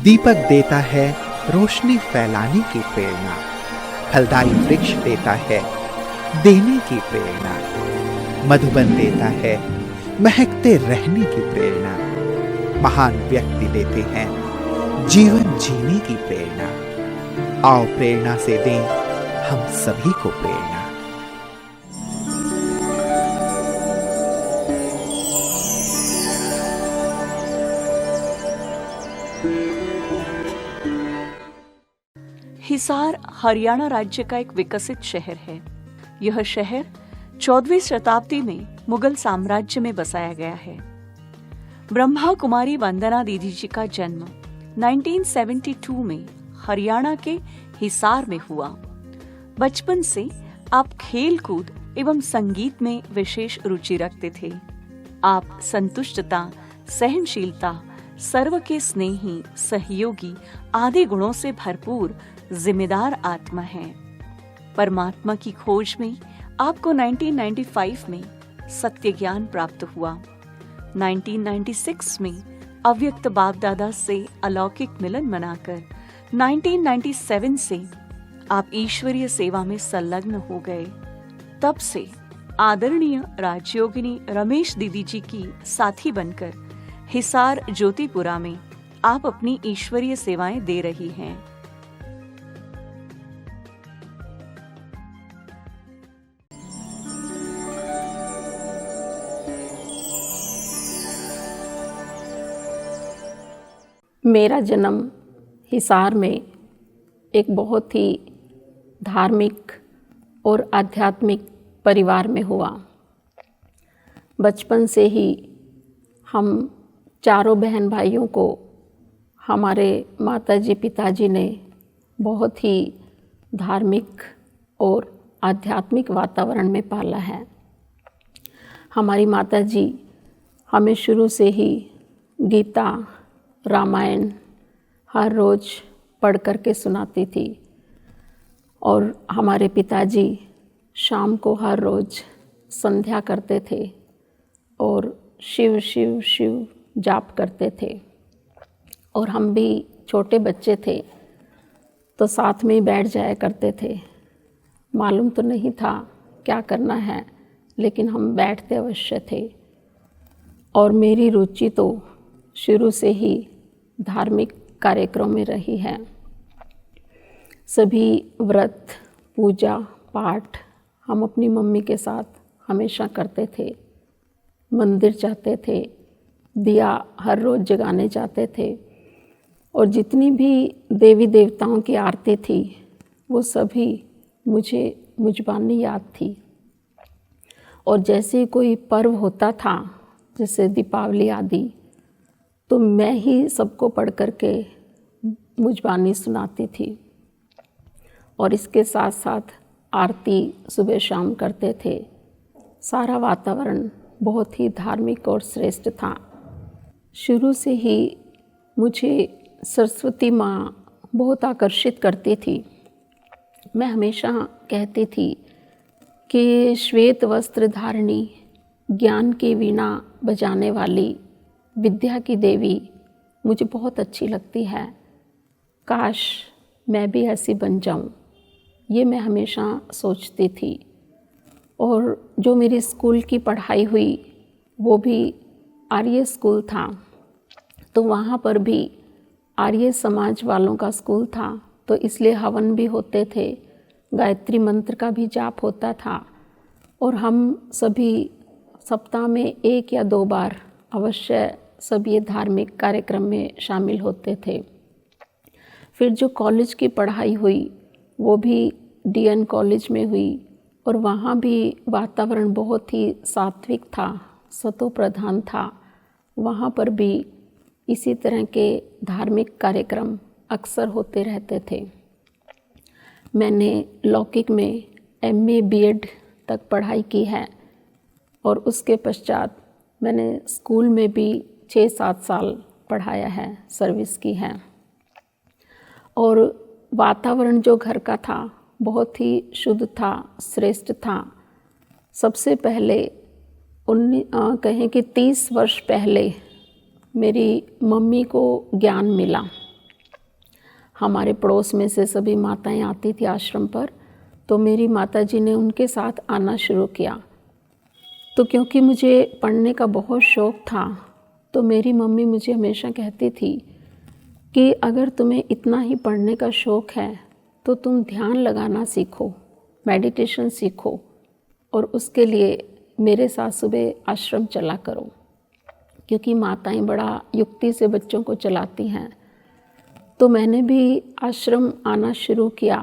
दीपक देता है रोशनी फैलाने की प्रेरणा, फलदायी वृक्ष देता है देने की प्रेरणा, मधुबन देता है महकते रहने की प्रेरणा, महान व्यक्ति देते हैं जीवन जीने की प्रेरणा। आओ प्रेरणा से दें हम सभी को प्रेरणा। हिसार हरियाणा राज्य का एक विकसित शहर है। यह शहर 14वीं शताब्दी में मुगल साम्राज्य में बसाया गया है। ब्रह्मा कुमारी वंदना दीदी जी का जन्म 1972 में हरियाणा के हिसार में हुआ। बचपन से आप खेल कूद एवं संगीत में विशेष रुचि रखते थे। आप संतुष्टता, सहनशीलता, सर्व के स्नेही, सहयोगी आदि गुणों से भरपूर जिम्मेदार आत्मा है। परमात्मा की खोज में आपको 1995 में सत्य ज्ञान प्राप्त हुआ। 1996 में अव्यक्त बाप दादा से अलौकिक मिलन मनाकर 1997 से आप ईश्वरीय सेवा में संलग्न हो गए। तब से आदरणीय राजयोगिनी रमेश दीदी जी की साथी बनकर हिसार ज्योतिपुरा में आप अपनी ईश्वरीय सेवाएं दे रही हैं। मेरा जन्म हिसार में एक बहुत ही धार्मिक और आध्यात्मिक परिवार में हुआ। बचपन से ही हम चारों बहन भाइयों को हमारे माताजी पिताजी ने बहुत ही धार्मिक और आध्यात्मिक वातावरण में पाला है। हमारी माताजी हमें शुरू से ही गीता, रामायण हर रोज़ पढ़ कर के सुनाती थी और हमारे पिताजी शाम को हर रोज़ संध्या करते थे और शिव शिव शिव जाप करते थे। और हम भी छोटे बच्चे थे तो साथ में ही बैठ जाया करते थे। मालूम तो नहीं था क्या करना है, लेकिन हम बैठते अवश्य थे। और मेरी रुचि तो शुरू से ही धार्मिक कार्यक्रम में रही है। सभी व्रत, पूजा, पाठ हम अपनी मम्मी के साथ हमेशा करते थे। मंदिर जाते थे, दिया हर रोज़ जगाने जाते थे और जितनी भी देवी देवताओं की आरती थी वो सभी मुझे मुजबानी याद थी। और जैसे कोई पर्व होता था, जैसे दीपावली आदि, तो मैं ही सबको पढ़ कर के मुजबानी सुनाती थी। और इसके साथ साथ आरती सुबह शाम करते थे। सारा वातावरण बहुत ही धार्मिक और श्रेष्ठ था। शुरू से ही मुझे सरस्वती माँ बहुत आकर्षित करती थी। मैं हमेशा कहती थी कि श्वेत वस्त्र धारिणी, ज्ञान की वीणा बजाने वाली विद्या की देवी मुझे बहुत अच्छी लगती है। काश मैं भी ऐसी बन जाऊं, ये मैं हमेशा सोचती थी। और जो मेरी स्कूल की पढ़ाई हुई वो भी आर्य स्कूल था, तो वहाँ पर भी आर्य समाज वालों का स्कूल था, तो इसलिए हवन भी होते थे, गायत्री मंत्र का भी जाप होता था। और हम सभी सप्ताह में 1 या 2 बार अवश्य सब ये धार्मिक कार्यक्रम में शामिल होते थे। फिर जो कॉलेज की पढ़ाई हुई वो भी डीएन कॉलेज में हुई और वहाँ भी वातावरण बहुत ही सात्विक था, सतो प्रधान था। वहाँ पर भी इसी तरह के धार्मिक कार्यक्रम अक्सर होते रहते थे। मैंने लौकिक में एमए बीएड तक पढ़ाई की है और उसके पश्चात मैंने स्कूल में भी 6-7 साल पढ़ाया है, सर्विस की है। और वातावरण जो घर का था बहुत ही शुद्ध था, श्रेष्ठ था। सबसे पहले कहें कि 30 वर्ष पहले मेरी मम्मी को ज्ञान मिला हमारे पड़ोस में से सभी माताएं आती थी आश्रम पर, तो मेरी माताजी ने उनके साथ आना शुरू किया। तो क्योंकि मुझे पढ़ने का बहुत शौक़ था, तो मेरी मम्मी मुझे हमेशा कहती थी कि अगर तुम्हें इतना ही पढ़ने का शौक़ है तो तुम ध्यान लगाना सीखो, मेडिटेशन सीखो, और उसके लिए मेरे साथ सुबह आश्रम चला करो, क्योंकि माताएं बड़ा युक्ति से बच्चों को चलाती हैं। तो मैंने भी आश्रम आना शुरू किया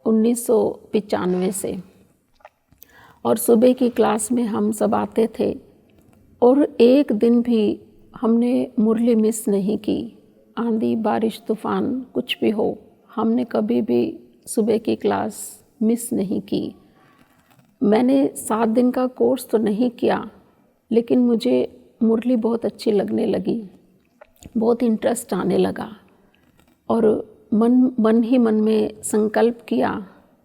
1995 से, और सुबह की क्लास में हम सब आते थे, और एक दिन भी हमने मुरली मिस नहीं की। आंधी बारिश तूफ़ान कुछ भी हो, हमने कभी भी सुबह की क्लास मिस नहीं की। मैंने 7 दिन का कोर्स तो नहीं किया, लेकिन मुझे मुरली बहुत अच्छी लगने लगी, बहुत इंटरेस्ट आने लगा, और मन ही मन में संकल्प किया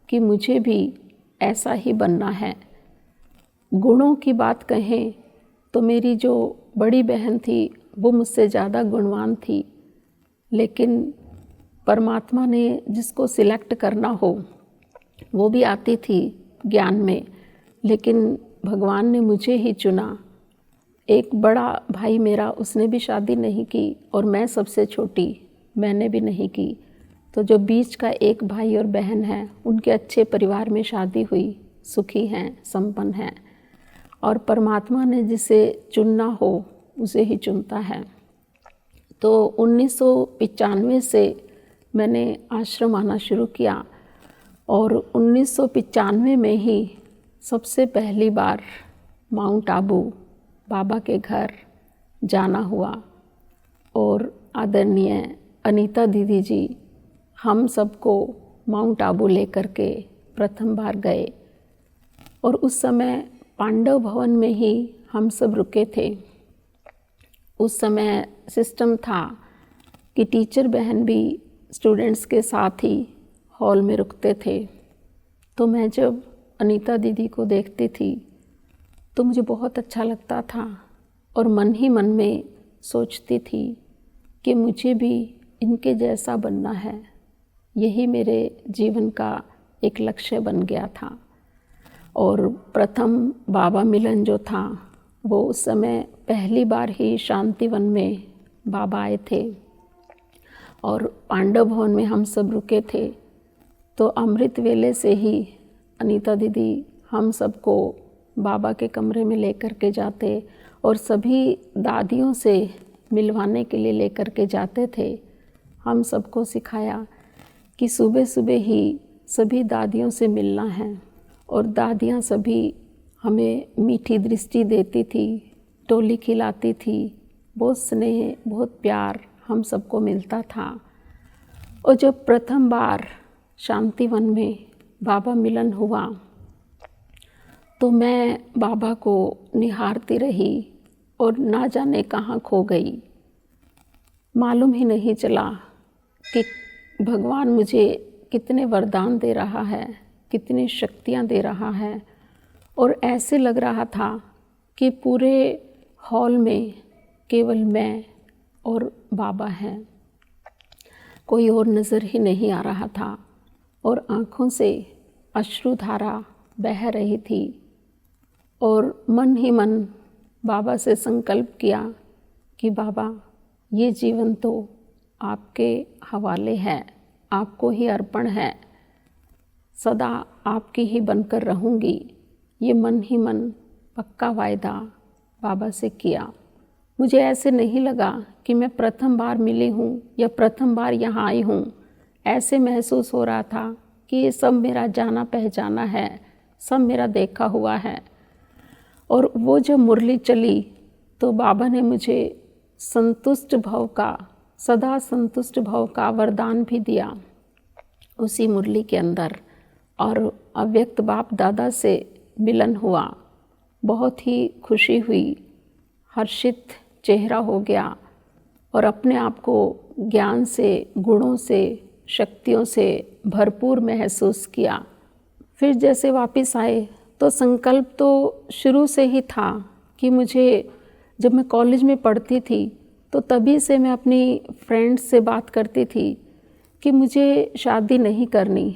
कि मुझे भी ऐसा ही बनना है। गुणों की बात कहें तो मेरी जो बड़ी बहन थी वो मुझसे ज़्यादा गुणवान थी, लेकिन परमात्मा ने जिसको सिलेक्ट करना हो वो भी आती थी ज्ञान में, लेकिन भगवान ने मुझे ही चुना। एक बड़ा भाई मेरा, उसने भी शादी नहीं की, और मैं सबसे छोटी, मैंने भी नहीं की। तो जो बीच का एक भाई और बहन है, उनके अच्छे परिवार में शादी हुई, सुखी हैं, संपन्न हैं, और परमात्मा ने जिसे चुनना हो उसे ही चुनता है। तो 1995 से मैंने आश्रम आना शुरू किया, और 1995 में ही सबसे पहली बार माउंट आबू बाबा के घर जाना हुआ, और आदरणीय अनीता दीदी जी हम सबको माउंट आबू लेकर के प्रथम बार गए, और उस समय पांडव भवन में ही हम सब रुके थे। उस समय सिस्टम था कि टीचर बहन भी स्टूडेंट्स के साथ ही हॉल में रुकते थे। तो मैं जब अनीता दीदी को देखती थी तो मुझे बहुत अच्छा लगता था, और मन ही मन में सोचती थी कि मुझे भी इनके जैसा बनना है। यही मेरे जीवन का एक लक्ष्य बन गया था। और प्रथम बाबा मिलन जो था, वो उस समय पहली बार ही शांतिवन में बाबा आए थे, और पांडव भवन में हम सब रुके थे। तो अमृत वेले से ही अनीता दीदी हम सबको बाबा के कमरे में लेकर के जाते, और सभी दादियों से मिलवाने के लिए लेकर के जाते थे। हम सबको सिखाया कि सुबह सुबह ही सभी दादियों से मिलना है, और दादियाँ सभी हमें मीठी दृष्टि देती थी, टोली खिलाती थी, बहुत स्नेह, बहुत प्यार हम सबको मिलता था। और जब प्रथम बार शांतिवन में बाबा मिलन हुआ तो मैं बाबा को निहारती रही, और ना जाने कहाँ खो गई। मालूम ही नहीं चला कि भगवान मुझे कितने वरदान दे रहा है, कितनी शक्तियाँ दे रहा है, और ऐसे लग रहा था कि पूरे हॉल में केवल मैं और बाबा हैं, कोई और नज़र ही नहीं आ रहा था, और आँखों से अश्रुधारा बह रही थी। और मन ही मन बाबा से संकल्प किया कि बाबा, ये जीवन तो आपके हवाले है, आपको ही अर्पण है, सदा आपकी ही बनकर रहूँगी। ये मन ही मन पक्का वायदा बाबा से किया। मुझे ऐसे नहीं लगा कि मैं प्रथम बार मिली हूँ या प्रथम बार यहाँ आई हूँ। ऐसे महसूस हो रहा था कि ये सब मेरा जाना पहचाना है, सब मेरा देखा हुआ है। और वो जब मुरली चली तो बाबा ने मुझे संतुष्ट भव का, सदा संतुष्ट भव का वरदान भी दिया उसी मुरली के अंदर। और अव्यक्त बाप दादा से मिलन हुआ, बहुत ही खुशी हुई, हर्षित चेहरा हो गया, और अपने आप को ज्ञान से, गुणों से, शक्तियों से भरपूर महसूस किया। फिर जैसे वापस आए तो संकल्प तो शुरू से ही था कि मुझे, जब मैं कॉलेज में पढ़ती थी तो तभी से मैं अपनी फ्रेंड्स से बात करती थी कि मुझे शादी नहीं करनी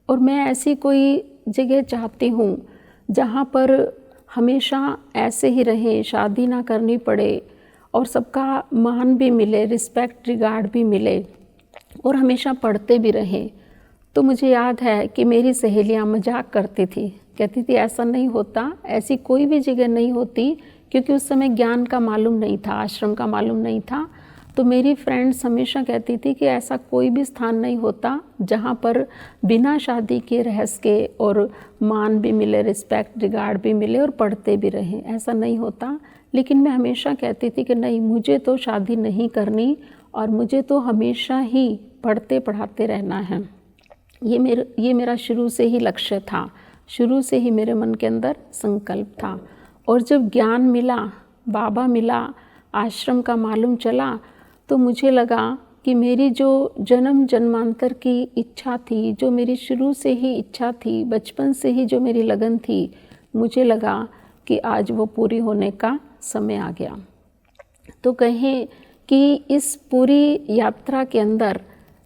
और मैं ऐसी कोई जगह चाहती हूँ जहाँ पर हमेशा ऐसे ही रहे, शादी ना करनी पड़े और सबका मान भी मिले, रिस्पेक्ट रिगार्ड भी मिले और हमेशा पढ़ते भी रहें। तो मुझे याद है कि मेरी सहेलियाँ मजाक करती थी, कहती थी ऐसा नहीं होता, ऐसी कोई भी जगह नहीं होती, क्योंकि उस समय ज्ञान का मालूम नहीं था, आश्रम का मालूम नहीं था। तो मेरी फ्रेंड्स हमेशा कहती थी कि ऐसा कोई भी स्थान नहीं होता जहाँ पर बिना शादी के रह सके और मान भी मिले, रिस्पेक्ट रिगार्ड भी मिले और पढ़ते भी रहें, ऐसा नहीं होता। लेकिन मैं हमेशा कहती थी कि नहीं, मुझे तो शादी नहीं करनी और मुझे तो हमेशा ही पढ़ते पढ़ाते रहना है। ये मेरा शुरू से ही लक्ष्य था, शुरू से ही मेरे मन के अंदर संकल्प था। और जब ज्ञान मिला, बाबा मिला, आश्रम का मालूम चला, तो मुझे लगा कि मेरी जो जन्म जन्मांतर की इच्छा थी, जो मेरी शुरू से ही इच्छा थी, बचपन से ही जो मेरी लगन थी, मुझे लगा कि आज वो पूरी होने का समय आ गया। तो कहें कि इस पूरी यात्रा के अंदर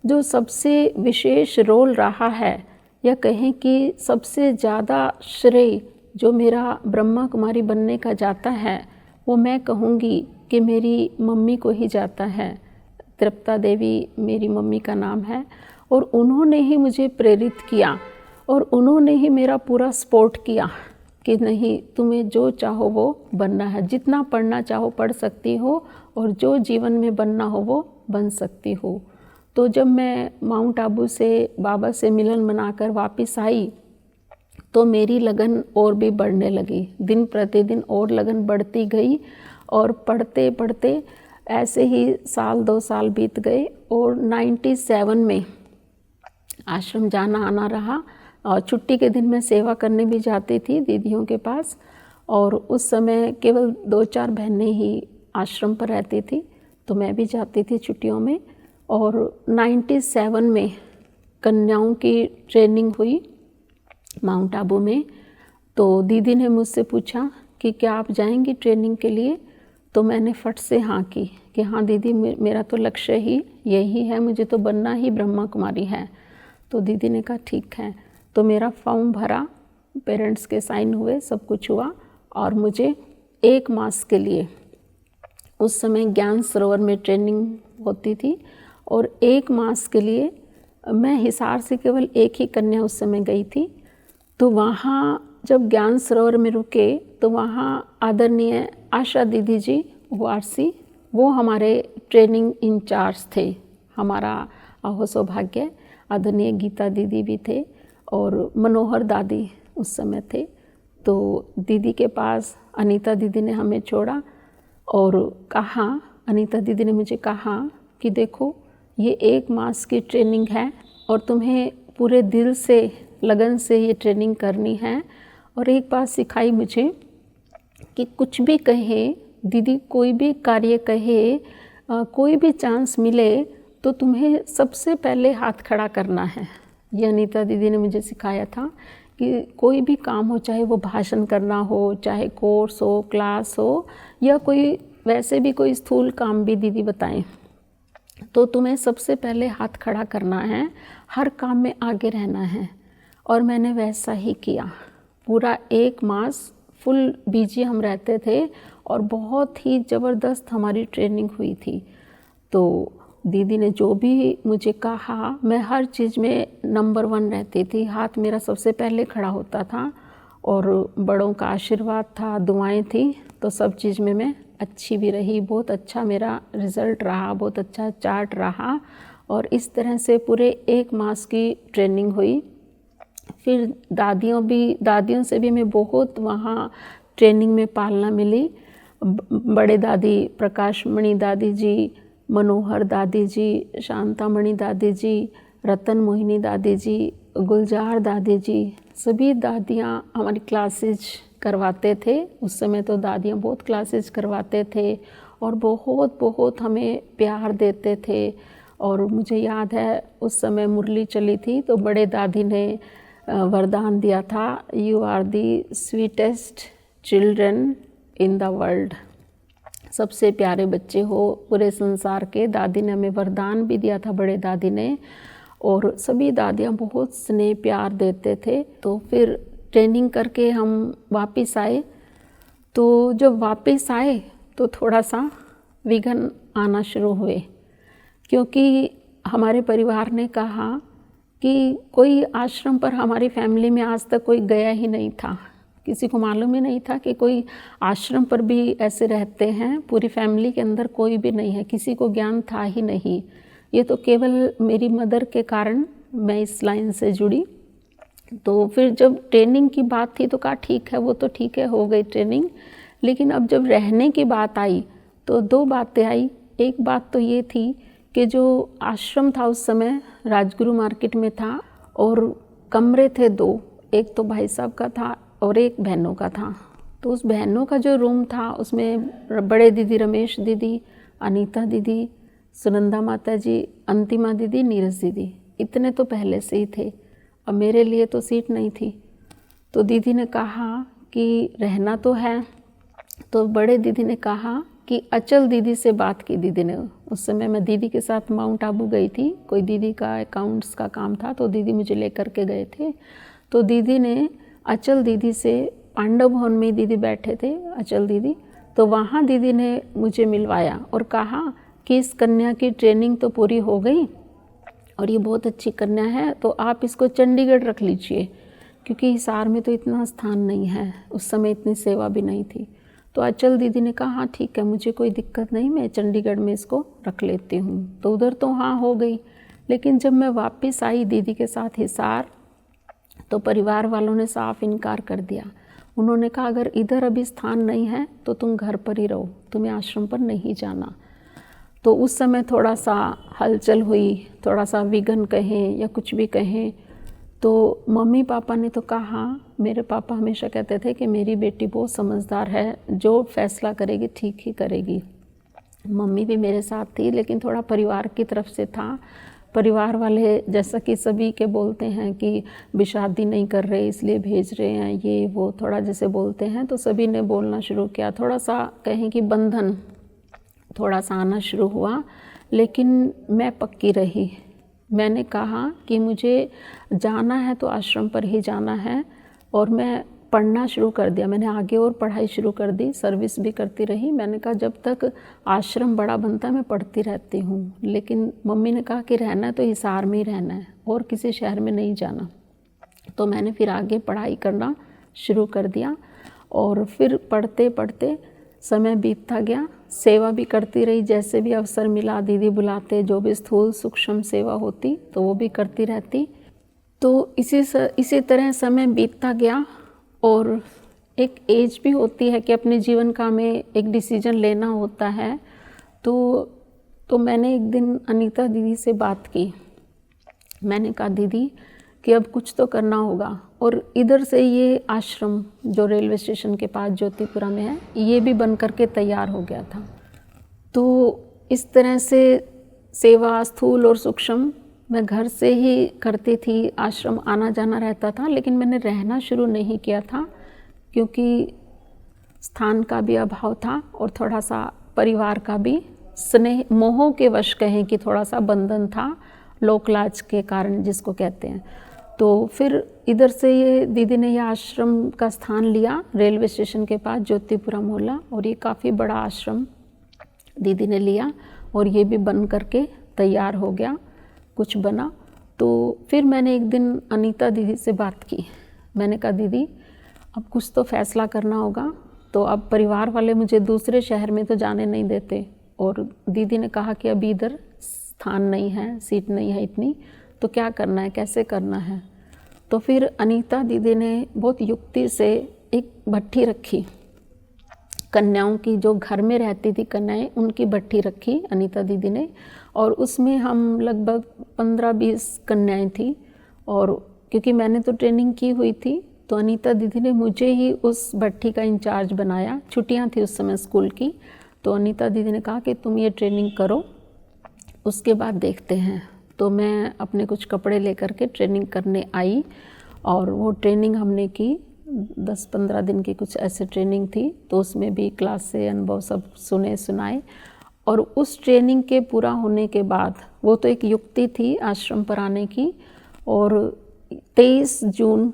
जो सबसे विशेष रोल रहा है, या कहें कि सबसे ज़्यादा श्रेय जो मेरा ब्रह्मा कुमारी बनने का जाता है, वो मैं कहूँगी कि मेरी मम्मी को ही जाता है। तृप्ता देवी मेरी मम्मी का नाम है और उन्होंने ही मुझे प्रेरित किया और उन्होंने ही मेरा पूरा सपोर्ट किया कि नहीं, तुम्हें जो चाहो वो बनना है, जितना पढ़ना चाहो पढ़ सकती हो और जो जीवन में बनना हो वो बन सकती हो। तो जब मैं माउंट आबू से बाबा से मिलन मनाकर वापस आई तो मेरी लगन और भी बढ़ने लगी, दिन प्रतिदिन और लगन बढ़ती गई और पढ़ते पढ़ते ऐसे ही 1-2 साल बीत गए और 97 में आश्रम जाना आना रहा। और छुट्टी के दिन मैं सेवा करने भी जाती थी दीदियों के पास, और उस समय केवल 2-4 बहनें ही आश्रम पर रहती थी, तो मैं भी जाती थी छुट्टियों में। और 97 में कन्याओं की ट्रेनिंग हुई माउंट आबू में। तो दीदी ने मुझसे पूछा कि क्या आप जाएंगी ट्रेनिंग के लिए, तो मैंने फट से हाँ की कि हाँ दीदी, मेरा तो लक्ष्य ही यही है, मुझे तो बनना ही ब्रह्मा कुमारी है। तो दीदी ने कहा ठीक है। तो मेरा फॉर्म भरा, पेरेंट्स के साइन हुए, सब कुछ हुआ और मुझे 1 मास के लिए, उस समय ज्ञान सरोवर में ट्रेनिंग होती थी, और 1 मास के लिए मैं हिसार से केवल एक ही कन्या उस समय गई थी। तो वहाँ जब ज्ञान सरोवर में रुके तो वहाँ आदरणीय आशा दीदी जी वारसी, वो हमारे ट्रेनिंग इंचार्ज थे। हमारा अहो सौभाग्य, आदरणीय गीता दीदी भी थे और मनोहर दादी उस समय थे। तो दीदी के पास अनीता दीदी ने हमें छोड़ा और कहा, अनीता दीदी ने मुझे कहा कि देखो, ये 1 मास की ट्रेनिंग है और तुम्हें पूरे दिल से, लगन से ये ट्रेनिंग करनी है। और एक बात सिखाई मुझे कि कुछ भी कहे दीदी, कोई भी कार्य कहे, कोई भी चांस मिले तो तुम्हें सबसे पहले हाथ खड़ा करना है। ये अनीता दीदी ने मुझे सिखाया था कि कोई भी काम हो, चाहे वो भाषण करना हो, चाहे कोर्स हो, क्लास हो, या कोई वैसे भी कोई स्थूल काम भी दीदी बताएं, तो तुम्हें सबसे पहले हाथ खड़ा करना है, हर काम में आगे रहना है। और मैंने वैसा ही किया। पूरा 1 मास फुल बिजी हम रहते थे और बहुत ही ज़बरदस्त हमारी ट्रेनिंग हुई थी। तो दीदी ने जो भी मुझे कहा, मैं हर चीज़ में नंबर 1 रहती थी, हाथ मेरा सबसे पहले खड़ा होता था और बड़ों का आशीर्वाद था, दुआएं थी, तो सब चीज़ में मैं अच्छी भी रही। बहुत अच्छा मेरा रिज़ल्ट रहा, बहुत अच्छा चार्ट रहा। और इस तरह से पूरे 1 मास की ट्रेनिंग हुई। फिर दादियों से भी मैं बहुत वहाँ ट्रेनिंग में पालना मिली। बड़े दादी प्रकाशमणि दादी जी, मनोहर दादी जी, शांतामणि दादी जी, रतन मोहिनी दादी जी, गुलजार दादी जी, सभी दादियाँ हमारी क्लासेज करवाते थे। उस समय तो दादियाँ बहुत क्लासेज करवाते थे और बहुत हमें प्यार देते थे। और मुझे याद है उस समय मुरली चली थी, तो बड़े दादी ने वरदान दिया था, you are the sweetest children in the world, सबसे प्यारे बच्चे हो पूरे संसार के। दादी ने हमें वरदान भी दिया था, बड़े दादी ने। और सभी दादियाँ बहुत स्नेह प्यार देते थे। तो फिर ट्रेनिंग करके हम वापस आए। तो जब वापस आए तो थोड़ा सा विघ्न आना शुरू हुए, क्योंकि हमारे परिवार ने कहा कि कोई आश्रम पर हमारी फैमिली में आज तक कोई गया ही नहीं था। किसी को मालूम ही नहीं था कि कोई आश्रम पर भी ऐसे रहते हैं। पूरी फैमिली के अंदर कोई भी नहीं है, किसी को ज्ञान था ही नहीं। ये तो केवल मेरी मदर के कारण मैं इस लाइन से जुड़ी। तो फिर जब ट्रेनिंग की बात थी तो कहा ठीक है, वो तो ठीक है, हो गई ट्रेनिंग। लेकिन अब जब रहने की बात आई तो दो बातें आई। एक बात तो ये थी कि जो आश्रम था उस समय राजगुरु मार्केट में था और कमरे थे दो, एक तो भाई साहब का था और एक बहनों का था। तो उस बहनों का जो रूम था उसमें बड़े दीदी रमेश दीदी, अनीता दीदी, सुनंदा माता जी, अंतिमा दीदी, नीरज दीदी, इतने तो पहले से ही थे। अब मेरे लिए तो सीट नहीं थी। तो दीदी ने कहा कि रहना तो है। तो बड़े दीदी ने कहा कि अचल दीदी से बात की दीदी ने। उस समय मैं दीदी के साथ माउंट आबू गई थी, कोई दीदी का अकाउंट्स का काम था तो दीदी मुझे लेकर के गए थे। तो दीदी ने अचल दीदी से, पांडव भवन में दीदी बैठे थे अचल दीदी, तो वहाँ दीदी ने मुझे मिलवाया और कहा कि इस कन्या की ट्रेनिंग तो पूरी हो गई और ये बहुत अच्छी कन्या है, तो आप इसको चंडीगढ़ रख लीजिए, क्योंकि हिसार में तो इतना स्थान नहीं है, उस समय इतनी सेवा भी नहीं थी। तो अचल दीदी ने कहा हाँ ठीक है, मुझे कोई दिक्कत नहीं, मैं चंडीगढ़ में इसको रख लेती हूँ। तो उधर तो हाँ हो गई। लेकिन जब मैं वापस आई दीदी के साथ हिसार, तो परिवार वालों ने साफ इनकार कर दिया। उन्होंने कहा अगर इधर अभी स्थान नहीं है तो तुम घर पर ही रहो, तुम्हें आश्रम पर नहीं जाना। तो उस समय थोड़ा सा हलचल हुई, थोड़ा सा विघ्न कहें या कुछ भी कहें। तो मम्मी पापा ने तो कहा, मेरे पापा हमेशा कहते थे कि मेरी बेटी बहुत समझदार है, जो फैसला करेगी ठीक ही करेगी। मम्मी भी मेरे साथ थी, लेकिन थोड़ा परिवार की तरफ से था। परिवार वाले जैसा कि सभी के बोलते हैं कि भी शादी नहीं कर रहे इसलिए भेज रहे हैं, ये वो थोड़ा जैसे बोलते हैं, तो सभी ने बोलना शुरू किया। थोड़ा सा कहें कि बंधन थोड़ा सा आना शुरू हुआ। लेकिन मैं पक्की रही। मैंने कहा कि मुझे जाना है तो आश्रम पर ही जाना है, और मैं पढ़ना शुरू कर दिया। मैंने आगे और पढ़ाई शुरू कर दी, सर्विस भी करती रही। मैंने कहा जब तक आश्रम बड़ा बनता है मैं पढ़ती रहती हूँ। लेकिन मम्मी ने कहा कि रहना है तो हिसार में ही रहना है और किसी शहर में नहीं जाना। तो मैंने फिर आगे पढ़ाई करना शुरू कर दिया और फिर पढ़ते पढ़ते समय बीतता गया। सेवा भी करती रही, जैसे भी अवसर मिला दीदी बुलाते, जो भी स्थूल सूक्ष्म सेवा होती तो वो भी करती रहती। तो इसी तरह समय बीतता गया और एक एज भी होती है कि अपने जीवन का में एक डिसीजन लेना होता है। तो मैंने एक दिन अनीता दीदी से बात की। मैंने कहा दीदी कि अब कुछ तो करना होगा, और इधर से ये आश्रम जो रेलवे स्टेशन के पास ज्योतिपुरा में है ये भी बन करके तैयार हो गया था। तो इस तरह से सेवा स्थूल और सूक्ष्म मैं घर से ही करती थी, आश्रम आना जाना रहता था। लेकिन मैंने रहना शुरू नहीं किया था क्योंकि स्थान का भी अभाव था और थोड़ा सा परिवार का भी स्नेह मोह के वश कहें कि थोड़ा सा बंधन था, लोकलाज के कारण जिसको कहते हैं। तो फिर इधर से ये दीदी ने यह आश्रम का स्थान लिया रेलवे स्टेशन के पास ज्योतिपुरा मोहल्ला, और ये काफ़ी बड़ा आश्रम दीदी ने लिया और ये भी बन करके तैयार हो गया, कुछ बना। तो फिर मैंने एक दिन अनीता दीदी से बात की। मैंने कहा दीदी अब कुछ तो फैसला करना होगा। तो अब परिवार वाले मुझे दूसरे शहर में तो जाने नहीं देते, और दीदी ने कहा कि अभी इधर स्थान नहीं है, सीट नहीं है इतनी, तो क्या करना है, कैसे करना है। तो फिर अनीता दीदी ने बहुत युक्ति से एक भट्ठी रखी, कन्याओं की जो घर में रहती थी कन्याएं, उनकी भट्ठी रखी अनीता दीदी ने, और उसमें हम लगभग 15-20 कन्याएं थी। और क्योंकि मैंने तो ट्रेनिंग की हुई थी तो अनीता दीदी ने मुझे ही उस भट्ठी का इंचार्ज बनाया। छुट्टियां थी उस समय स्कूल की, तो अनीता दीदी ने कहा कि तुम ये ट्रेनिंग करो, उसके बाद देखते हैं। तो मैं अपने कुछ कपड़े लेकर के ट्रेनिंग करने आई, और वो ट्रेनिंग हमने की 10-15 दिन की कुछ ऐसे ट्रेनिंग थी। तो उसमें भी क्लास से अनुभव सब सुने सुनाए, और उस ट्रेनिंग के पूरा होने के बाद, वो तो एक युक्ति थी आश्रम पर आने की, और 23 जून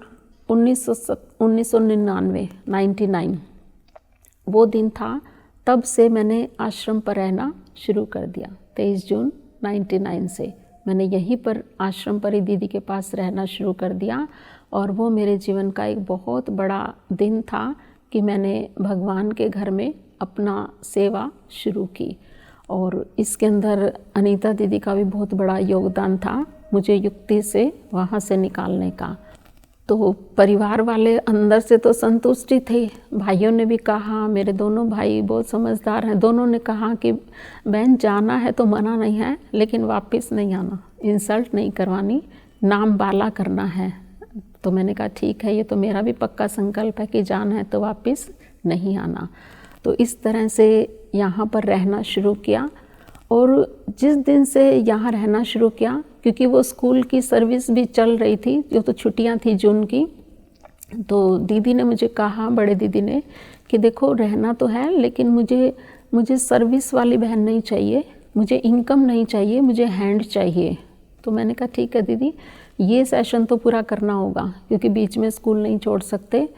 1999 वो दिन था। तब से मैंने आश्रम पर रहना शुरू कर दिया। 23 जून 99 से मैंने यहीं पर आश्रम पर ही दीदी के पास रहना शुरू कर दिया। और वो मेरे जीवन का एक बहुत बड़ा दिन था कि मैंने भगवान के घर में अपना सेवा शुरू की। और इसके अंदर अनीता दीदी का भी बहुत बड़ा योगदान था मुझे युक्ति से वहाँ से निकालने का। तो परिवार वाले अंदर से तो संतुष्टि थे। भाइयों ने भी कहा, मेरे दोनों भाई बहुत समझदार हैं, दोनों ने कहा कि बहन जाना है तो मना नहीं है, लेकिन वापस नहीं आना, इंसल्ट नहीं करवानी, नाम बाला करना है। तो मैंने कहा ठीक है, ये तो मेरा भी पक्का संकल्प है कि जाना है तो वापस नहीं आना। तो इस तरह से यहाँ पर रहना शुरू किया। और जिस दिन से यहाँ रहना शुरू किया, क्योंकि वो स्कूल की सर्विस भी चल रही थी, जो तो छुट्टियाँ थी जून की, तो दीदी ने मुझे कहा, बड़े दीदी ने, कि देखो रहना तो है, लेकिन मुझे सर्विस वाली बहन नहीं चाहिए, मुझे इनकम नहीं चाहिए, मुझे हैंड चाहिए। तो मैंने कहा ठीक है दीदी, ये सेशन तो पूरा करना होगा, क्योंकि बीच में स्कूल नहीं छोड़ सकते।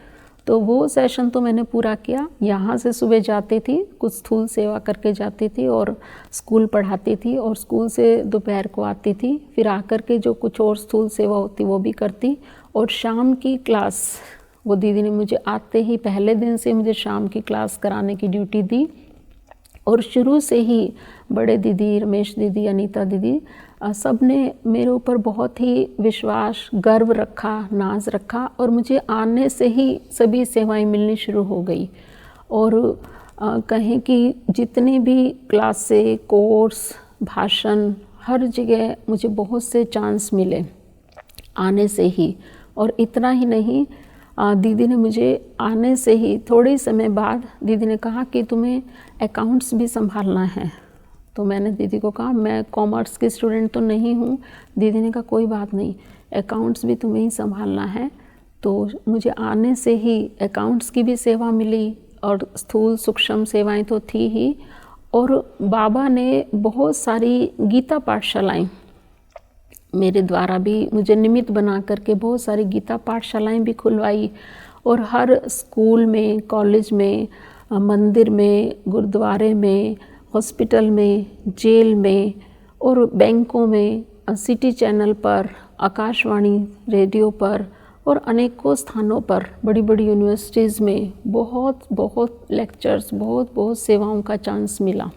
तो वो सेशन तो मैंने पूरा किया। यहाँ से सुबह जाती थी, कुछ स्थूल सेवा करके जाती थी और स्कूल पढ़ाती थी, और स्कूल से दोपहर को आती थी, फिर आकर के जो कुछ और स्थूल सेवा होती वो भी करती। और शाम की क्लास, वो दीदी ने मुझे आते ही पहले दिन से मुझे शाम की क्लास कराने की ड्यूटी दी। और शुरू से ही बड़े दीदी, रमेश दीदी, अनीता दीदी, सब ने मेरे ऊपर बहुत ही विश्वास, गर्व रखा, नाज रखा, और मुझे आने से ही सभी सेवाएं मिलनी शुरू हो गई। और कहें कि जितनी भी क्लासे, कोर्स, भाषण, हर जगह मुझे बहुत से चांस मिले आने से ही। और इतना ही नहीं, दीदी ने मुझे आने से ही थोड़े समय बाद दीदी ने कहा कि तुम्हें अकाउंट्स भी संभालना है। तो मैंने दीदी को कहा, मैं कॉमर्स की स्टूडेंट तो नहीं हूँ। दीदी ने कहा कोई बात नहीं, अकाउंट्स भी तुम्हें ही संभालना है। तो मुझे आने से ही अकाउंट्स की भी सेवा मिली, और स्थूल सूक्ष्म सेवाएं तो थी ही। और बाबा ने बहुत सारी गीता पाठशालाएं मेरे द्वारा भी, मुझे निमित्त बना करके बहुत सारी गीता पाठशालाएं भी खुलवाई। और हर स्कूल में, कॉलेज में, मंदिर में, गुरुद्वारे में, हॉस्पिटल में, जेल में और बैंकों में, सिटी चैनल पर, आकाशवाणी रेडियो पर और अनेकों स्थानों पर, बड़ी बड़ी यूनिवर्सिटीज़ में बहुत लेक्चर्स, बहुत सेवाओं का चांस मिला।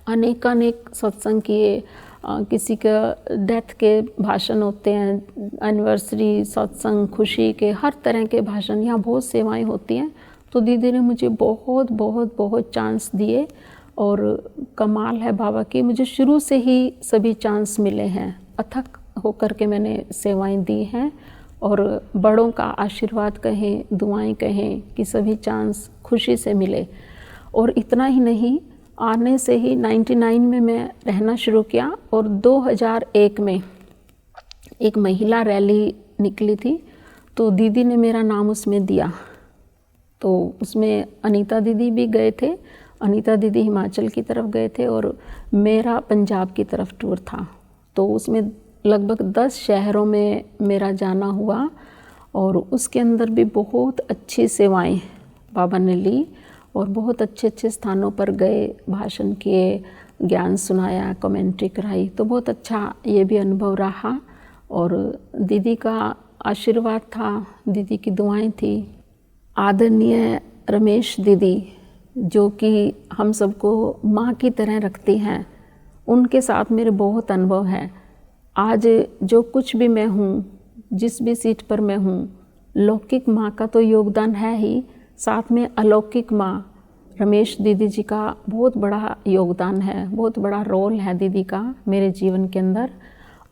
अनेक सत्संग किए, किसी का डेथ के भाषण होते हैं, एनिवर्सरी सत्संग, खुशी के, हर तरह के भाषण, यहाँ बहुत सेवाएं होती हैं। तो दीदी ने मुझे बहुत चांस दिए। और कमाल है बाबा की, मुझे शुरू से ही सभी चांस मिले हैं। अथक होकर के मैंने सेवाएं दी हैं। और बड़ों का आशीर्वाद कहें, दुआएं कहें, कि सभी चांस खुशी से मिले। और इतना ही नहीं, आने से ही 99 में मैं रहना शुरू किया। और 2001 में एक महिला रैली निकली थी, तो दीदी ने मेरा नाम उसमें दिया। तो उसमें अनीता दीदी भी गए थे। अनीता दीदी हिमाचल की तरफ गए थे और मेरा पंजाब की तरफ टूर था। तो उसमें लगभग 10 शहरों में मेरा जाना हुआ। और उसके अंदर भी बहुत अच्छी सेवाएं बाबा ने ली, और बहुत अच्छे स्थानों पर गए, भाषण किए, ज्ञान सुनाया, कमेंट्री कराई। तो बहुत अच्छा ये भी अनुभव रहा। और दीदी का आशीर्वाद था, दीदी की दुआएं थी। आदरणीय रमेश दीदी, जो कि हम सबको माँ की तरह रखती हैं, उनके साथ मेरे बहुत अनुभव है। आज जो कुछ भी मैं हूँ, जिस भी सीट पर मैं हूँ, लौकिक माँ का तो योगदान है ही, साथ में अलौकिक माँ रमेश दीदी जी का बहुत बड़ा योगदान है, बहुत बड़ा रोल है दीदी का मेरे जीवन के अंदर।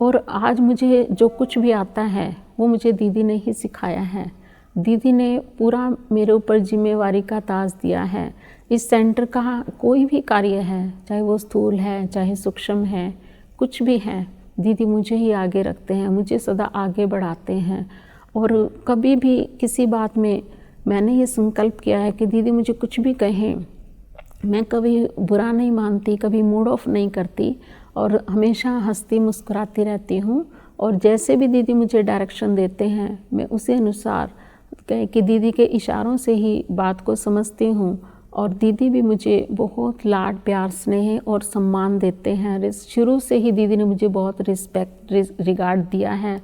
और आज मुझे जो कुछ भी आता है वो मुझे दीदी ने ही सिखाया है। दीदी ने पूरा मेरे ऊपर जिम्मेवारी का ताज दिया है। इस सेंटर का कोई भी कार्य है, चाहे वो स्थूल है, चाहे सूक्ष्म है, कुछ भी है, दीदी मुझे ही आगे रखते हैं, मुझे सदा आगे बढ़ाते हैं। और कभी भी किसी बात में मैंने ये संकल्प किया है कि दीदी मुझे कुछ भी कहें, मैं कभी बुरा नहीं मानती, कभी मूड ऑफ नहीं करती और हमेशा हंसती मुस्कुराती रहती हूँ। और जैसे भी दीदी मुझे डायरेक्शन देते हैं मैं उसी अनुसार कहें कि दीदी के इशारों से ही बात को समझती हूँ। और दीदी भी मुझे बहुत लाड प्यार स्नेह और सम्मान देते हैं। शुरू से ही दीदी ने मुझे बहुत रिस्पेक्ट रिगार्ड दिया है।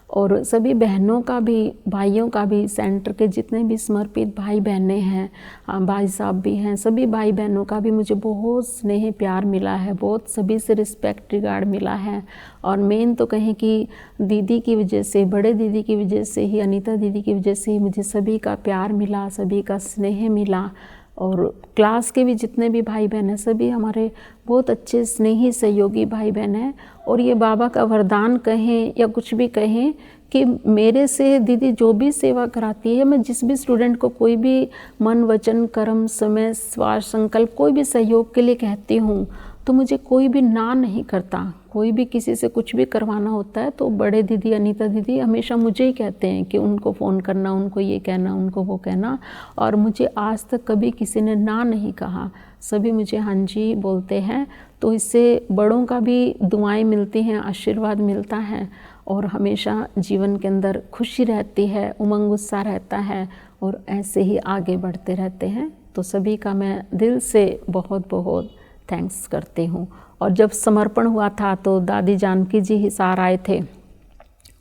और सभी बहनों का भी, भाइयों का भी, सेंटर के जितने भी समर्पित भाई बहनें हैं, भाई साहब भी हैं, सभी भाई बहनों का भी मुझे बहुत स्नेह प्यार मिला है, बहुत सभी से रिस्पेक्ट रिगार्ड मिला है। और मेन तो कहें कि दीदी की वजह से, बड़े दीदी की वजह से ही, अनीता दीदी की वजह से ही मुझे सभी का प्यार मिला, सभी का स्नेह मिला। और क्लास के भी जितने भी भाई बहन हैं सभी हमारे बहुत अच्छे स्नेही सहयोगी भाई बहन हैं। और ये बाबा का वरदान कहें या कुछ भी कहें कि मेरे से दीदी जो भी सेवा कराती है, मैं जिस भी स्टूडेंट को कोई भी मन वचन कर्म समय स्वार्थ संकल्प कोई भी सहयोग के लिए कहती हूँ तो मुझे कोई भी ना नहीं करता। कोई भी किसी से कुछ भी करवाना होता है तो बड़े दीदी अनीता दीदी हमेशा मुझे ही कहते हैं कि उनको फ़ोन करना, उनको ये कहना, उनको वो कहना। और मुझे आज तक कभी किसी ने ना नहीं कहा, सभी मुझे हाँ जी बोलते हैं। तो इससे बड़ों का भी दुआएं मिलती हैं, आशीर्वाद मिलता है और हमेशा जीवन के अंदर खुशी रहती है, उमंग उत्साह रहता है और ऐसे ही आगे बढ़ते रहते हैं। तो सभी का मैं दिल से बहुत बहुत थैंक्स करती हूँ। और जब समर्पण हुआ था तो दादी जानकी जी हिसार आए थे,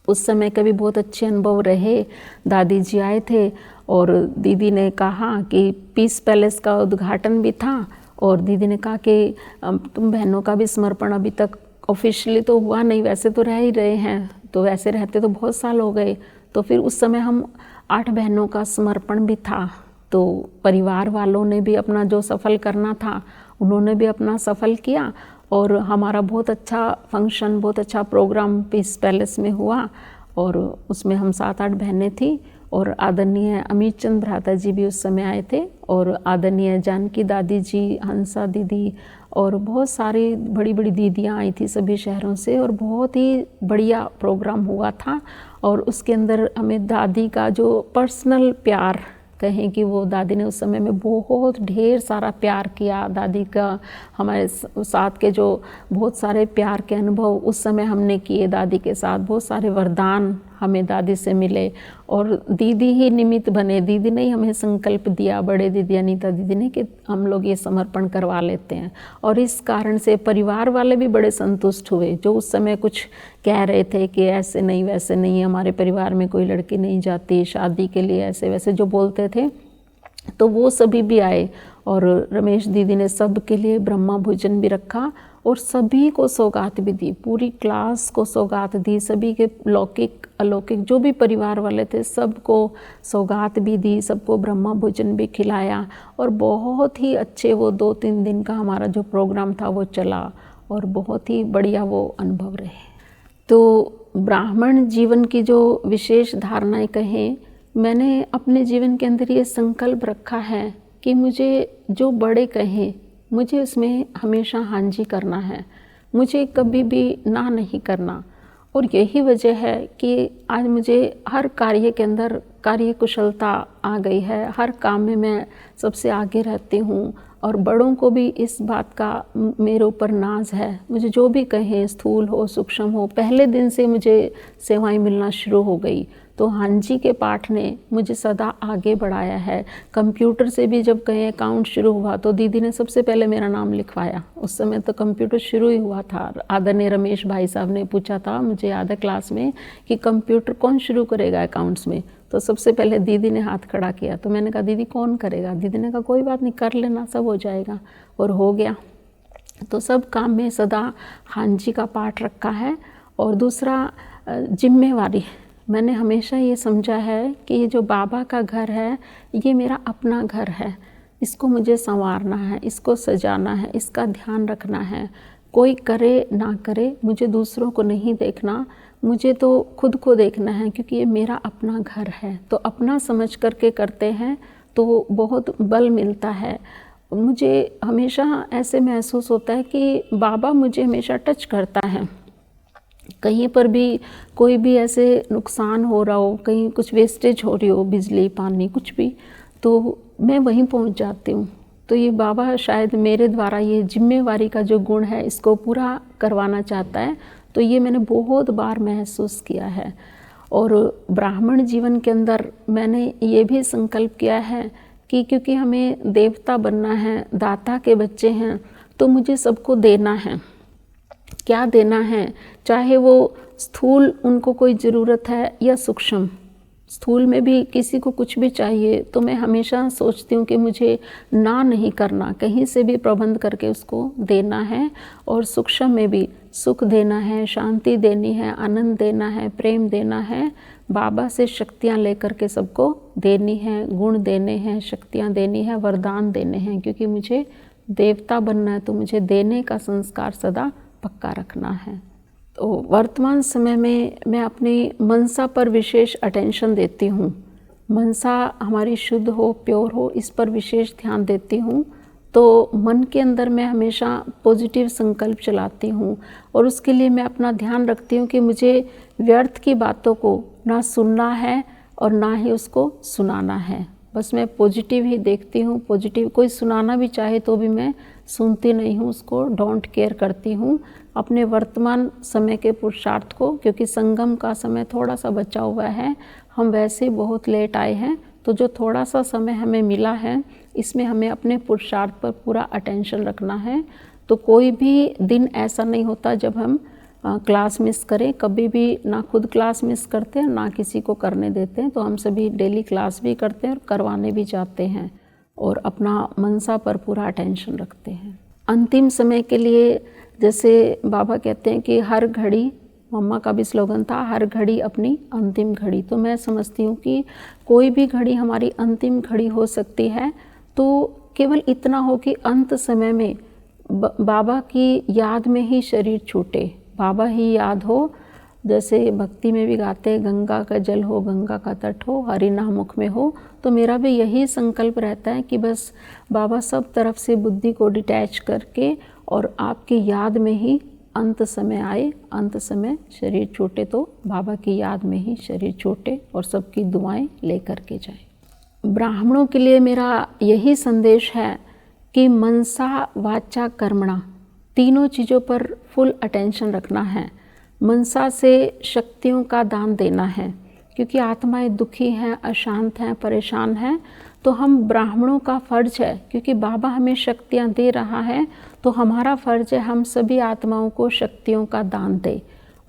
उस समय के भी बहुत अच्छे अनुभव रहे। दादी जी आए थे और दीदी ने कहा कि पीस पैलेस का उद्घाटन भी था और दीदी ने कहा कि तुम बहनों का भी समर्पण अभी तक ऑफिशियली तो हुआ नहीं, वैसे तो रह ही रहे हैं, तो वैसे रहते तो बहुत साल हो गए। तो फिर उस समय हम 8 बहनों का समर्पण भी था। तो परिवार वालों ने भी अपना जो सफल करना था उन्होंने भी अपना सफल किया और हमारा बहुत अच्छा फंक्शन, बहुत अच्छा प्रोग्राम पीस पैलेस में हुआ। और उसमें हम 7-8 बहनें थी और आदरणीय अमित चंद भ्राता जी भी उस समय आए थे और आदरणीय जानकी दादी जी, हंसा दीदी और बहुत सारी बड़ी बड़ी दीदियाँ आई थी सभी शहरों से और बहुत ही बढ़िया प्रोग्राम हुआ था। और उसके अंदर हमें दादी का जो पर्सनल प्यार कहें कि वो दादी ने उस समय में बहुत ढेर सारा प्यार किया। दादी का हमारे साथ के जो बहुत सारे प्यार के अनुभव उस समय हमने किए दादी के साथ, बहुत सारे वरदान हमें दादी से मिले और दीदी ही निमित्त बने। दीदी ने ही हमें संकल्प दिया, बड़े दीदी अनीता दीदी ने, कि हम लोग ये समर्पण करवा लेते हैं। और इस कारण से परिवार वाले भी बड़े संतुष्ट हुए, जो उस समय कुछ कह रहे थे कि ऐसे नहीं वैसे नहीं, हमारे परिवार में कोई लड़की नहीं जाती शादी के लिए, ऐसे वैसे जो बोलते थे। तो वो सभी भी आए और रमेश दीदी ने सब के लिए ब्रह्मा भोजन भी रखा और सभी को सौगात भी दी, पूरी क्लास को सौगात दी, सभी के लौकिक अलौकिक जो भी परिवार वाले थे सबको सौगात भी दी, सबको ब्रह्मा भोजन भी खिलाया। और बहुत ही अच्छे वो 2-3 दिन का हमारा जो प्रोग्राम था वो चला और बहुत ही बढ़िया वो अनुभव रहे। तो ब्राह्मण जीवन की जो विशेष धारणाएं कहें, मैंने अपने जीवन के अंदर ये संकल्प रखा है कि मुझे जो बड़े कहें मुझे उसमें हमेशा हाँ जी करना है, मुझे कभी भी ना नहीं करना। और यही वजह है कि आज मुझे हर कार्य के अंदर कार्य कुशलता आ गई है, हर काम में मैं सबसे आगे रहती हूँ और बड़ों को भी इस बात का मेरे ऊपर नाज है। मुझे जो भी कहें, स्थूल हो सूक्ष्म हो, पहले दिन से मुझे सेवाएं मिलना शुरू हो गई। तो हाँ जी के पाठ ने मुझे सदा आगे बढ़ाया है। कंप्यूटर से भी जब कहें अकाउंट शुरू हुआ तो दीदी ने सबसे पहले मेरा नाम लिखवाया। उस समय तो कंप्यूटर शुरू ही हुआ था। आदरणीय रमेश भाई साहब ने पूछा था, मुझे याद है क्लास में, कि कंप्यूटर कौन शुरू करेगा अकाउंट्स में। तो सबसे पहले दीदी ने हाथ खड़ा किया। तो मैंने कहा दीदी कौन करेगा? दीदी ने कहा कोई बात नहीं, कर लेना, सब हो जाएगा। और हो गया। तो सब काम में सदा हाँ जी का पाठ रखा है। और दूसरा जिम्मेवारी, मैंने हमेशा ये समझा है कि ये जो बाबा का घर है ये मेरा अपना घर है, इसको मुझे संवारना है, इसको सजाना है, इसका ध्यान रखना है। कोई करे ना करे, मुझे दूसरों को नहीं देखना, मुझे तो खुद को देखना है, क्योंकि ये मेरा अपना घर है। तो अपना समझ करके करते हैं तो बहुत बल मिलता है। मुझे हमेशा ऐसे महसूस होता है कि बाबा मुझे हमेशा टच करता है। कहीं पर भी कोई भी ऐसे नुकसान हो रहा हो, कहीं कुछ वेस्टेज हो रही हो, बिजली पानी कुछ भी, तो मैं वहीं पहुंच जाती हूँ। तो ये बाबा शायद मेरे द्वारा ये जिम्मेवारी का जो गुण है इसको पूरा करवाना चाहता है। तो ये मैंने बहुत बार महसूस किया है। और ब्राह्मण जीवन के अंदर मैंने ये भी संकल्प किया है कि क्योंकि हमें देवता बनना है, दाता के बच्चे हैं, तो मुझे सबको देना है। क्या देना है, चाहे वो स्थूल उनको कोई ज़रूरत है या सूक्ष्म। स्थूल में भी किसी को कुछ भी चाहिए तो मैं हमेशा सोचती हूँ कि मुझे ना नहीं करना, कहीं से भी प्रबंध करके उसको देना है। और सूक्ष्म में भी सुख देना है, शांति देनी है, आनंद देना है, प्रेम देना है। बाबा से शक्तियाँ लेकर के सबको देनी है, गुण देने हैं, शक्तियाँ देनी है, वरदान देने हैं। क्योंकि मुझे देवता बनना है तो मुझे देने का संस्कार सदा पक्का रखना है। तो वर्तमान समय में मैं अपनी मनसा पर विशेष अटेंशन देती हूँ। मनसा हमारी शुद्ध हो, प्योर हो, इस पर विशेष ध्यान देती हूँ। तो मन के अंदर मैं हमेशा पॉजिटिव संकल्प चलाती हूँ और उसके लिए मैं अपना ध्यान रखती हूँ कि मुझे व्यर्थ की बातों को ना सुनना है और ना ही उसको सुनाना है। बस मैं पॉजिटिव ही देखती हूँ। पॉजिटिव कोई सुनाना भी चाहे तो भी मैं सुनती नहीं हूँ, उसको डोंट केयर करती हूँ। अपने वर्तमान समय के पुरुषार्थ को, क्योंकि संगम का समय थोड़ा सा बचा हुआ है, हम वैसे बहुत लेट आए हैं, तो जो थोड़ा सा समय हमें मिला है इसमें हमें अपने पुरुषार्थ पर पूरा अटेंशन रखना है। तो कोई भी दिन ऐसा नहीं होता जब हम क्लास मिस करें। कभी भी ना खुद क्लास मिस करते हैं ना किसी को करने देते हैं। तो हम सभी डेली क्लास भी करते हैं और करवाने भी जाते हैं और अपना मनसा पर पूरा अटेंशन रखते हैं। अंतिम समय के लिए जैसे बाबा कहते हैं कि हर घड़ी, मम्मा का भी स्लोगन था, हर घड़ी अपनी अंतिम घड़ी। तो मैं समझती हूँ कि कोई भी घड़ी हमारी अंतिम घड़ी हो सकती है। तो केवल इतना हो कि अंत समय में बाबा की याद में ही शरीर छूटे, बाबा ही याद हो। जैसे भक्ति में भी गाते हैं, गंगा का जल हो, गंगा का तट हो, हरि नाम मुख में हो। तो मेरा भी यही संकल्प रहता है कि बस बाबा सब तरफ से बुद्धि को डिटैच करके और आपकी याद में ही अंत समय आए, अंत समय शरीर छूटे तो बाबा की याद में ही शरीर छूटे और सबकी दुआएं लेकर के जाए। ब्राह्मणों के लिए मेरा यही संदेश है कि मनसा वाचा कर्मणा, तीनों चीज़ों पर फुल अटेंशन रखना है। मनसा से शक्तियों का दान देना है, क्योंकि आत्माएं दुखी हैं, अशांत हैं, परेशान हैं। तो हम ब्राह्मणों का फ़र्ज है, क्योंकि बाबा हमें शक्तियाँ दे रहा है, तो हमारा फ़र्ज है हम सभी आत्माओं को शक्तियों का दान दें।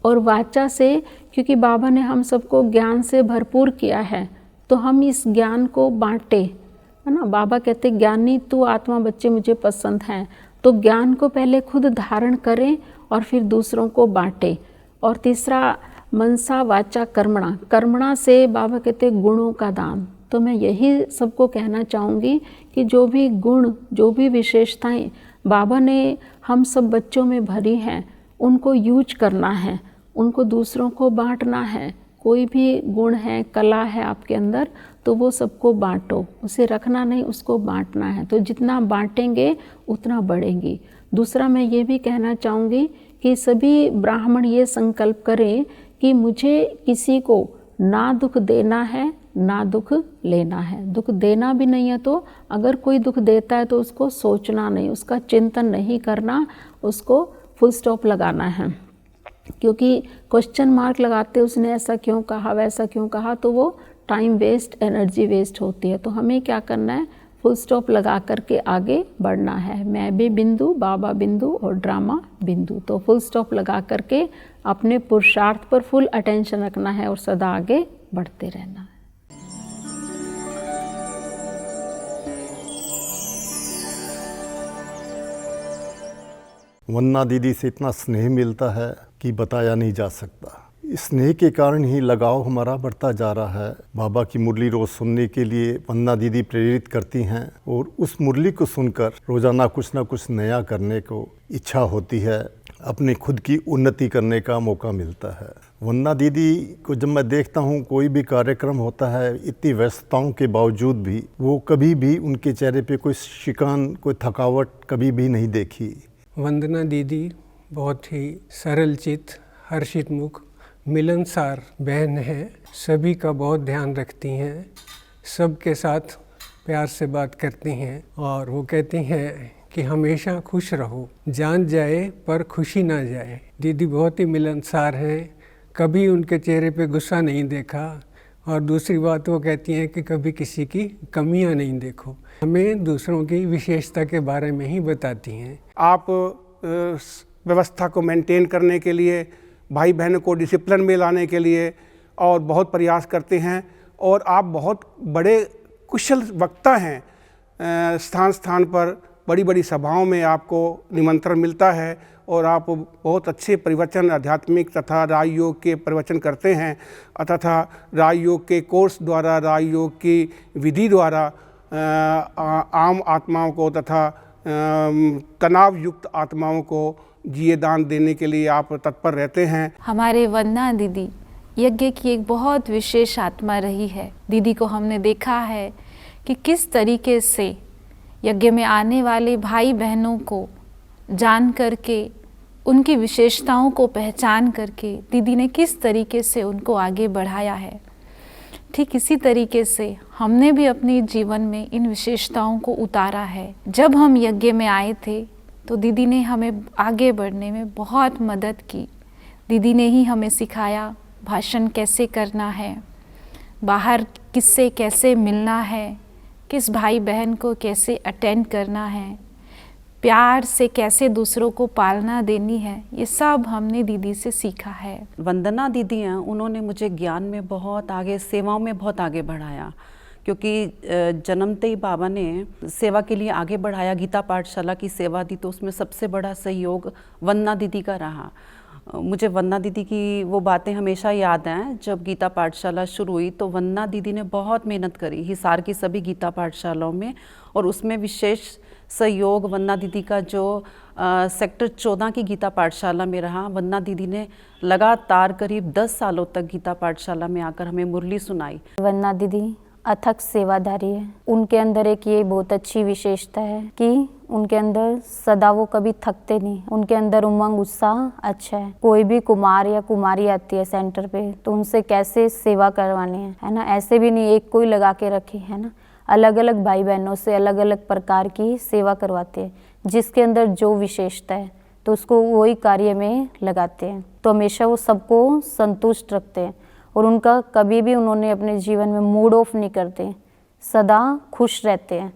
और वाचा से, क्योंकि बाबा ने हम सबको ज्ञान से भरपूर किया है, तो हम इस ज्ञान को बांटें, है ना। बाबा कहते ज्ञानी तू आत्मा बच्चे मुझे पसंद हैं। तो ज्ञान को पहले खुद धारण करें और फिर दूसरों को बांटें। और तीसरा मनसा वाचा कर्मणा, कर्मणा से बाबा कहते गुणों का दान। तो मैं यही सबको कहना चाहूँगी कि जो भी गुण, जो भी विशेषताएं बाबा ने हम सब बच्चों में भरी हैं, उनको यूज करना है, उनको दूसरों को बांटना है। कोई भी गुण है, कला है आपके अंदर, तो वो सबको बांटो, उसे रखना नहीं, उसको बांटना है। तो जितना बांटेंगे उतना बढ़ेंगी। दूसरा मैं ये भी कहना चाहूँगी कि सभी ब्राह्मण ये संकल्प करें कि मुझे किसी को ना दुख देना है ना दुख लेना है। दुख देना भी नहीं है, तो अगर कोई दुख देता है तो उसको सोचना नहीं, उसका चिंतन नहीं करना, उसको फुल स्टॉप लगाना है। क्योंकि क्वेश्चन मार्क लगाते उसने ऐसा क्यों कहा, वैसा क्यों कहा, तो वो टाइम वेस्ट, एनर्जी वेस्ट होती है। तो हमें क्या करना है, फुल स्टॉप लगा करके आगे बढ़ना है। मैं भी बिंदु, बाबा बिंदु और ड्रामा बिंदु। तो फुल स्टॉप लगा करके अपने पुरुषार्थ पर फुल अटेंशन रखना है और सदा आगे बढ़ते रहना है। वंदना दीदी से इतना स्नेह मिलता है कि बताया नहीं जा सकता। इस स्नेह के कारण ही लगाव हमारा बढ़ता जा रहा है। बाबा की मुरली रोज़ सुनने के लिए वंदना दीदी प्रेरित करती हैं और उस मुरली को सुनकर रोज़ाना कुछ ना कुछ नया करने को इच्छा होती है, अपने खुद की उन्नति करने का मौका मिलता है। वंदना दीदी को जब मैं देखता हूँ, कोई भी कार्यक्रम होता है, इतनी व्यस्तताओं के बावजूद भी वो कभी भी उनके चेहरे पे कोई शिकान, कोई थकावट कभी भी नहीं देखी। वंदना दीदी बहुत ही सरल चित्त, हर्षित मुख, मिलनसार बहन है। सभी का बहुत ध्यान रखती हैं, सबके साथ प्यार से बात करती हैं और वो कहती हैं कि हमेशा खुश रहो, जान जाए पर खुशी ना जाए। दीदी बहुत ही मिलनसार हैं, कभी उनके चेहरे पे गुस्सा नहीं देखा, और दूसरी बात वो कहती हैं कि कभी किसी की कमियां नहीं देखो। हमें दूसरों की विशेषता के बारे में ही बताती हैं। आप व्यवस्था को मेंटेन करने के लिए, भाई बहनों को डिसिप्लिन में लाने के लिए और बहुत प्रयास करते हैं, और आप बहुत बड़े कुशल वक्ता हैं। स्थान स्थान पर बड़ी बड़ी सभाओं में आपको निमंत्रण मिलता है और आप बहुत अच्छे प्रवचन, आध्यात्मिक तथा राजयोग के प्रवचन करते हैं तथा राजयोग के कोर्स द्वारा, राजयोग की विधि द्वारा आम आत्माओं को तथा तनाव युक्त आत्माओं को जिये दान देने के लिए आप तत्पर रहते हैं। हमारे वंदना दीदी यज्ञ की एक बहुत विशेष आत्मा रही है। दीदी को हमने देखा है कि किस तरीके से यज्ञ में आने वाले भाई बहनों को जान करके, उनकी विशेषताओं को पहचान करके दीदी ने किस तरीके से उनको आगे बढ़ाया है। ठीक इसी तरीके से हमने भी अपने जीवन में इन विशेषताओं को उतारा है। जब हम यज्ञ में आए थे तो दीदी ने हमें आगे बढ़ने में बहुत मदद की। दीदी ने ही हमें सिखाया भाषण कैसे करना है, बाहर किससे कैसे मिलना है, किस भाई बहन को कैसे अटेंड करना है, प्यार से कैसे दूसरों को पालना देनी है। ये सब हमने दीदी से सीखा है। वंदना दीदी हैं, उन्होंने मुझे ज्ञान में बहुत आगे, सेवाओं में बहुत आगे बढ़ाया, क्योंकि जन्मते ही बाबा ने सेवा के लिए आगे बढ़ाया। गीता पाठशाला की सेवा दी तो उसमें सबसे बड़ा सहयोग वंदना दीदी का रहा। मुझे वंदना दीदी की वो बातें हमेशा याद हैं। जब गीता पाठशाला शुरू हुई तो वंदना दीदी ने बहुत मेहनत करी हिसार की सभी गीता पाठशालाओं में, और उसमें विशेष सहयोग वंदना दीदी का जो सेक्टर 14 की गीता पाठशाला में रहा। वंदना दीदी ने लगातार करीब 10 सालों तक गीता पाठशाला में आकर हमें मुरली सुनाई। वंदना दीदी अथक सेवादारी है। उनके अंदर एक ये बहुत अच्छी विशेषता है कि उनके अंदर सदा वो कभी थकते नहीं। उनके अंदर उमंग, उत्साह अच्छा है। कोई भी कुमार या कुमारी आती है सेंटर पे तो उनसे कैसे सेवा करवानी है ना, ऐसे भी नहीं एक कोई लगा के रखे, है ना। अलग अलग भाई बहनों से अलग अलग प्रकार की सेवा करवाते हैं, जिसके अंदर जो विशेषता है तो उसको वही कार्य में लगाते हैं। तो हमेशा वो सबको संतुष्ट रखते हैं और उनका कभी भी उन्होंने अपने जीवन में मूड ऑफ नहीं करते, सदा खुश रहते हैं।